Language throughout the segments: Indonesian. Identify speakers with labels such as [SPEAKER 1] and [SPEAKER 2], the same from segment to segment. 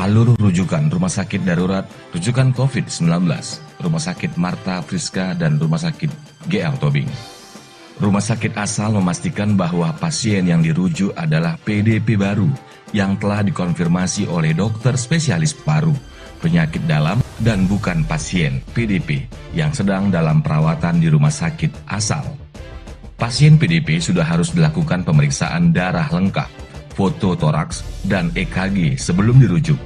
[SPEAKER 1] alur rujukan Rumah Sakit Darurat Rujukan COVID-19, Rumah Sakit Marta Friska, dan Rumah Sakit GL Tobing. Rumah sakit asal memastikan bahwa pasien yang dirujuk adalah PDP baru yang telah dikonfirmasi oleh dokter spesialis paru, penyakit dalam, dan bukan pasien PDP yang sedang dalam perawatan di rumah sakit asal. Pasien PDP sudah harus dilakukan pemeriksaan darah lengkap, foto toraks, dan EKG sebelum dirujuk.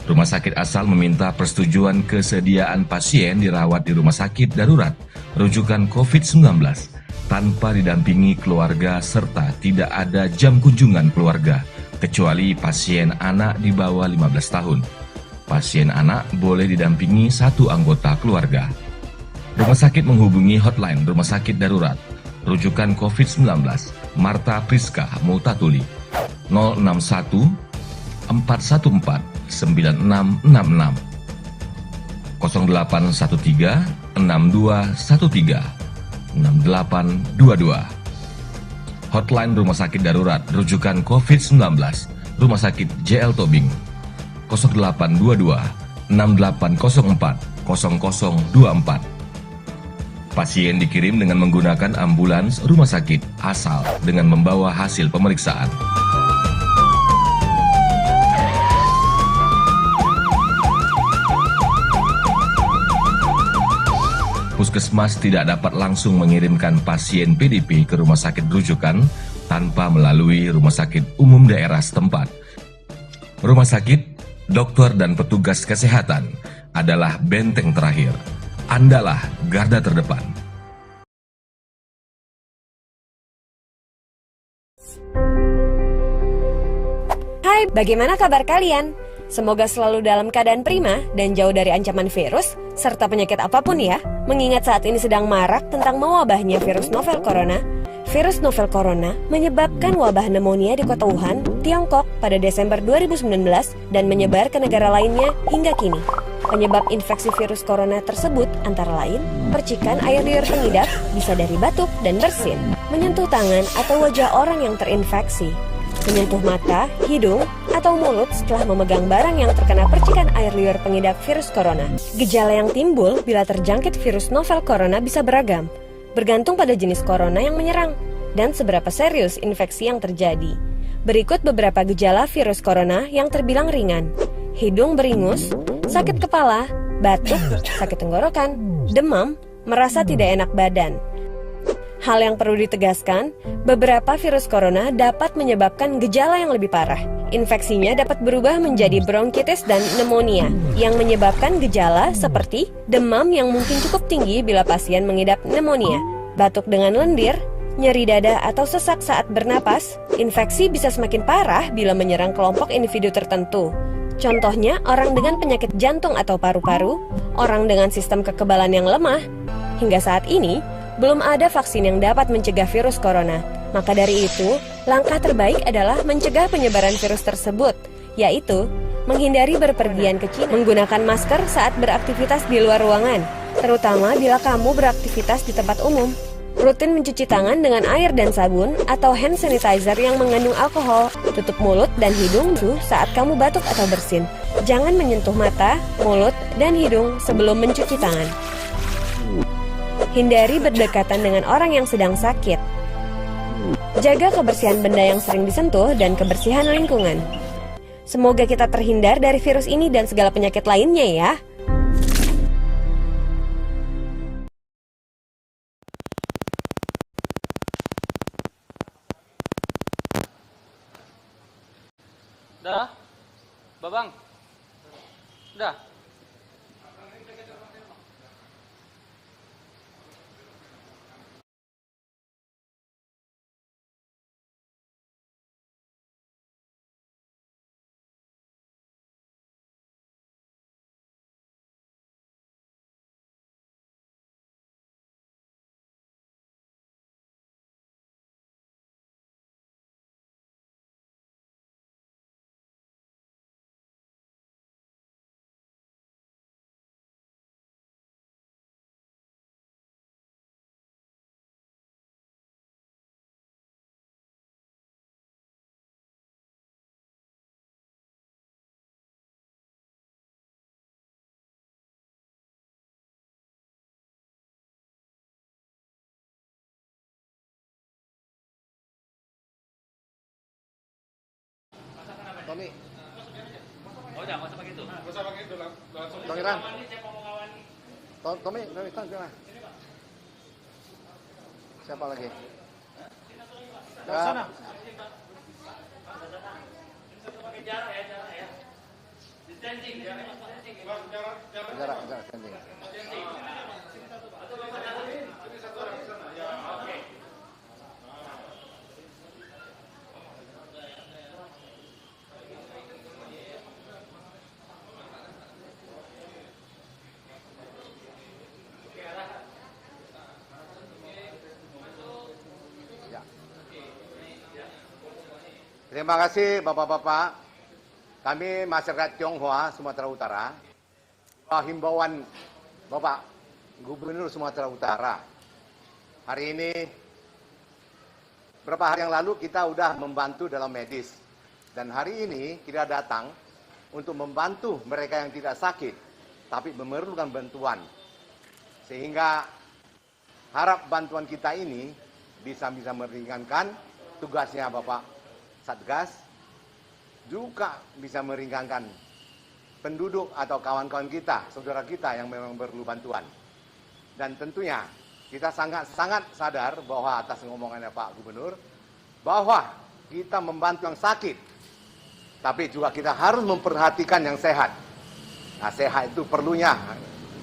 [SPEAKER 1] Rumah sakit asal meminta persetujuan kesediaan pasien dirawat di rumah sakit darurat rujukan COVID-19 tanpa didampingi keluarga serta tidak ada jam kunjungan keluarga kecuali pasien anak di bawah 15 tahun. Pasien anak boleh didampingi satu anggota keluarga. Rumah sakit menghubungi hotline Rumah Sakit Darurat Rujukan COVID-19 Marta Friska Multatuli 061 414 9666 0813 6213 6822. Hotline Rumah Sakit Darurat Rujukan COVID-19 Rumah Sakit JL Tobing 0822 6804 0024. Pasien dikirim dengan menggunakan ambulans rumah sakit asal dengan membawa hasil pemeriksaan. Puskesmas tidak dapat langsung mengirimkan pasien PDP ke rumah sakit rujukan tanpa melalui rumah sakit umum daerah setempat. Rumah sakit, dokter, dan petugas kesehatan adalah benteng terakhir. Andalah garda terdepan.
[SPEAKER 2] Hai, bagaimana kabar kalian? Semoga selalu dalam keadaan prima dan jauh dari ancaman virus serta penyakit apapun ya. Mengingat saat ini sedang marak tentang mewabahnya virus novel corona. Virus novel corona menyebabkan wabah pneumonia di kota Wuhan, Tiongkok pada Desember 2019 dan menyebar ke negara lainnya hingga kini. Penyebab infeksi virus corona tersebut antara lain percikan air liur pengidap bisa dari batuk dan bersin, menyentuh tangan atau wajah orang yang terinfeksi, menyentuh mata, hidung, atau mulut setelah memegang barang yang terkena percikan air liur pengidap virus corona. Gejala yang timbul bila terjangkit virus novel corona bisa beragam, bergantung pada jenis corona yang menyerang dan seberapa serius infeksi yang terjadi. Berikut beberapa gejala virus corona yang terbilang ringan: hidung beringus, sakit kepala, batuk, sakit tenggorokan, demam, merasa tidak enak badan. Hal yang perlu ditegaskan, beberapa virus corona dapat menyebabkan gejala yang lebih parah. Infeksinya dapat berubah menjadi bronkitis dan pneumonia, yang menyebabkan gejala seperti demam yang mungkin cukup tinggi bila pasien mengidap pneumonia, batuk dengan lendir, nyeri dada atau sesak saat bernapas. Infeksi bisa semakin parah bila menyerang kelompok individu tertentu. Contohnya, orang dengan penyakit jantung atau paru-paru, orang dengan sistem kekebalan yang lemah. Hingga saat ini, belum ada vaksin yang dapat mencegah virus corona. Maka dari itu, langkah terbaik adalah mencegah penyebaran virus tersebut, yaitu menghindari berpergian ke Cina, menggunakan masker saat beraktivitas di luar ruangan, terutama bila kamu beraktivitas di tempat umum. Rutin mencuci tangan dengan air dan sabun atau hand sanitizer yang mengandung alkohol. Tutup mulut dan hidung saat kamu batuk atau bersin. Jangan menyentuh mata, mulut, dan hidung sebelum mencuci tangan. Hindari berdekatan dengan orang yang sedang sakit. Jaga kebersihan benda yang sering disentuh dan kebersihan lingkungan. Semoga kita terhindar dari virus ini dan segala penyakit lainnya ya.
[SPEAKER 3] Udah, Babang. Udah.
[SPEAKER 4] Tommy.
[SPEAKER 3] Oh, jangan usah pakai itu.
[SPEAKER 4] Pangeran. Tommy, sana. Siapa lagi? Sana. Jarak standing. Terima kasih Bapak-Bapak. Kami masyarakat Tionghoa Sumatera Utara. Himbauan Bapak Gubernur Sumatera Utara. Hari ini, beberapa hari yang lalu kita sudah membantu dalam medis. Dan hari ini kita datang untuk membantu mereka yang tidak sakit, tapi memerlukan bantuan. Sehingga harap bantuan kita ini bisa meringankan tugasnya Bapak Satgas, juga bisa meringankan penduduk atau kawan-kawan kita, saudara kita yang memang perlu bantuan. Dan tentunya kita sangat sadar bahwa atas ngomongannya Pak Gubernur, bahwa kita membantu yang sakit, tapi juga kita harus memperhatikan yang sehat. Nah, sehat itu perlunya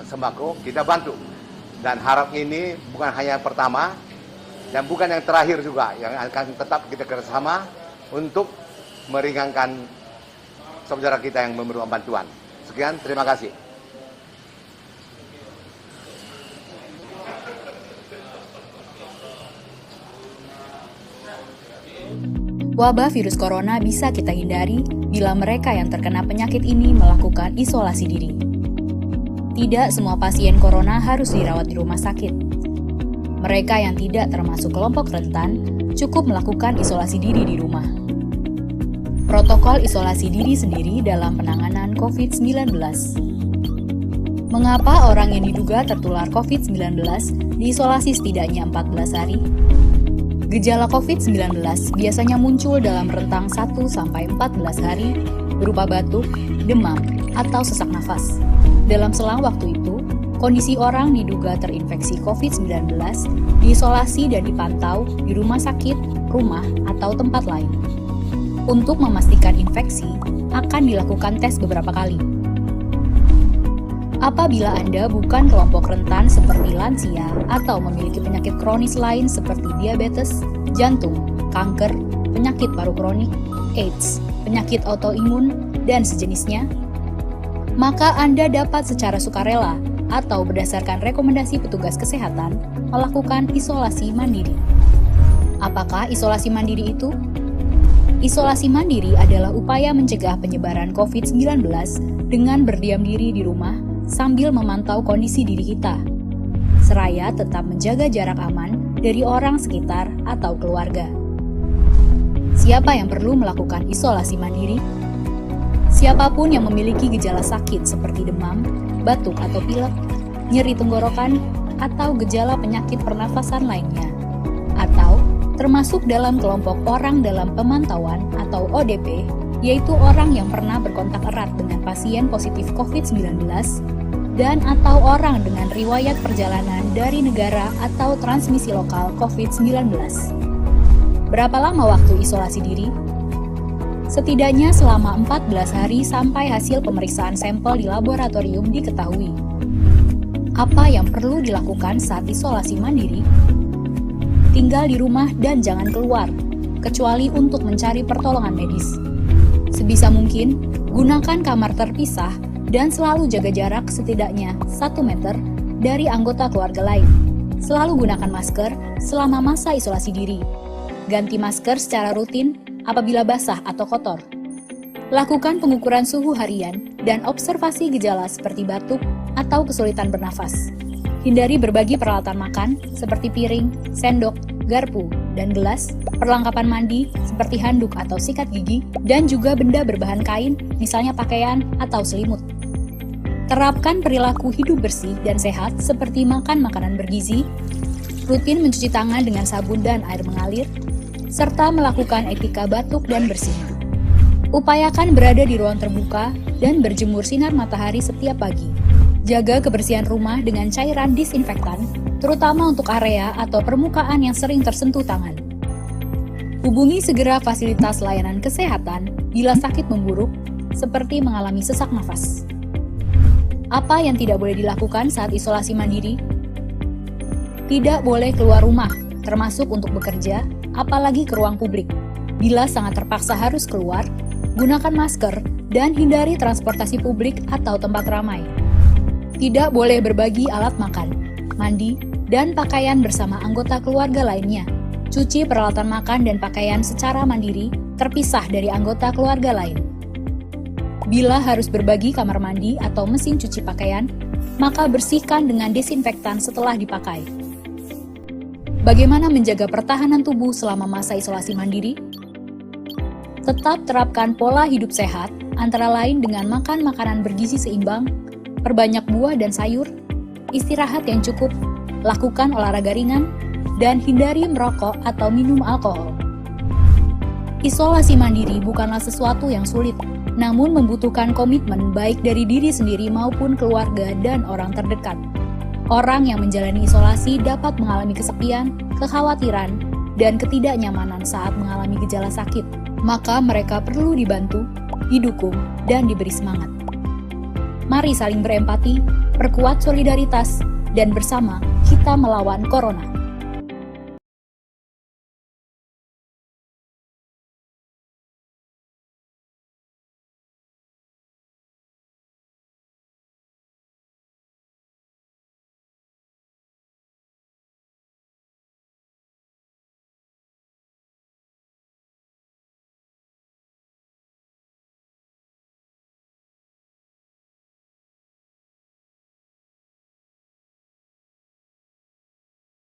[SPEAKER 4] sembako, kita bantu. Dan harap ini bukan hanya yang pertama, dan bukan yang terakhir juga, yang akan tetap kita kerjasama untuk meringankan saudara kita yang memerlukan bantuan. Sekian, terima kasih.
[SPEAKER 5] Wabah virus corona bisa kita hindari bila mereka yang terkena penyakit ini melakukan isolasi diri. Tidak semua pasien corona harus dirawat di rumah sakit. Mereka yang tidak termasuk kelompok rentan cukup melakukan isolasi diri di rumah. Protokol isolasi diri sendiri dalam penanganan COVID-19. Mengapa orang yang diduga tertular COVID-19 diisolasi setidaknya 14 hari? Gejala COVID-19 biasanya muncul dalam rentang 1-14 hari berupa batuk, demam, atau sesak nafas. Dalam selang waktu itu, kondisi orang diduga terinfeksi COVID-19 diisolasi dan dipantau di rumah sakit, rumah, atau tempat lain. Untuk memastikan infeksi, akan dilakukan tes beberapa kali. Apabila Anda bukan kelompok rentan seperti lansia atau memiliki penyakit kronis lain seperti diabetes, jantung, kanker, penyakit paru kronik, AIDS, penyakit autoimun, dan sejenisnya, maka Anda dapat secara sukarela atau berdasarkan rekomendasi petugas kesehatan melakukan isolasi mandiri. Apakah isolasi mandiri itu? Isolasi mandiri adalah upaya mencegah penyebaran COVID-19 dengan berdiam diri di rumah sambil memantau kondisi diri kita, seraya tetap menjaga jarak aman dari orang sekitar atau keluarga. Siapa yang perlu melakukan isolasi mandiri? Siapapun yang memiliki gejala sakit seperti demam, batuk atau pilek, nyeri tenggorokan, atau gejala penyakit pernafasan lainnya, atau termasuk dalam kelompok orang dalam pemantauan atau ODP, yaitu orang yang pernah berkontak erat dengan pasien positif COVID-19 dan atau orang dengan riwayat perjalanan dari negara atau transmisi lokal COVID-19. Berapa lama waktu isolasi diri? Setidaknya selama 14 hari sampai hasil pemeriksaan sampel di laboratorium diketahui. Apa yang perlu dilakukan saat isolasi mandiri? Tinggal di rumah dan jangan keluar, kecuali untuk mencari pertolongan medis. Sebisa mungkin, gunakan kamar terpisah dan selalu jaga jarak setidaknya 1 meter dari anggota keluarga lain. Selalu gunakan masker selama masa isolasi diri. Ganti masker secara rutin apabila basah atau kotor. Lakukan pengukuran suhu harian dan observasi gejala seperti batuk atau kesulitan bernafas. Hindari berbagi peralatan makan seperti piring, sendok, garpu, dan gelas, perlengkapan mandi seperti handuk atau sikat gigi, dan juga benda berbahan kain, misalnya pakaian atau selimut. Terapkan perilaku hidup bersih dan sehat seperti makan makanan bergizi, rutin mencuci tangan dengan sabun dan air mengalir, serta melakukan etika batuk dan bersin. Upayakan berada di ruang terbuka dan berjemur sinar matahari setiap pagi. Jaga kebersihan rumah dengan cairan disinfektan, terutama untuk area atau permukaan yang sering tersentuh tangan. Hubungi segera fasilitas layanan kesehatan bila sakit memburuk, seperti mengalami sesak nafas. Apa yang tidak boleh dilakukan saat isolasi mandiri? Tidak boleh keluar rumah, termasuk untuk bekerja, apalagi ke ruang publik. Bila sangat terpaksa harus keluar, gunakan masker dan hindari transportasi publik atau tempat ramai. Tidak boleh berbagi alat makan, mandi, dan pakaian bersama anggota keluarga lainnya. Cuci peralatan makan dan pakaian secara mandiri, terpisah dari anggota keluarga lain. Bila harus berbagi kamar mandi atau mesin cuci pakaian, maka bersihkan dengan desinfektan setelah dipakai. Bagaimana menjaga pertahanan tubuh selama masa isolasi mandiri? Tetap terapkan pola hidup sehat, antara lain dengan makan makanan bergizi seimbang, perbanyak buah dan sayur, istirahat yang cukup, lakukan olahraga ringan, dan hindari merokok atau minum alkohol. Isolasi mandiri bukanlah sesuatu yang sulit, namun membutuhkan komitmen baik dari diri sendiri maupun keluarga dan orang terdekat. Orang yang menjalani isolasi dapat mengalami kesepian, kekhawatiran, dan ketidaknyamanan saat mengalami gejala sakit. Maka mereka perlu dibantu, didukung, dan diberi semangat. Mari saling berempati, perkuat solidaritas, dan bersama kita melawan corona.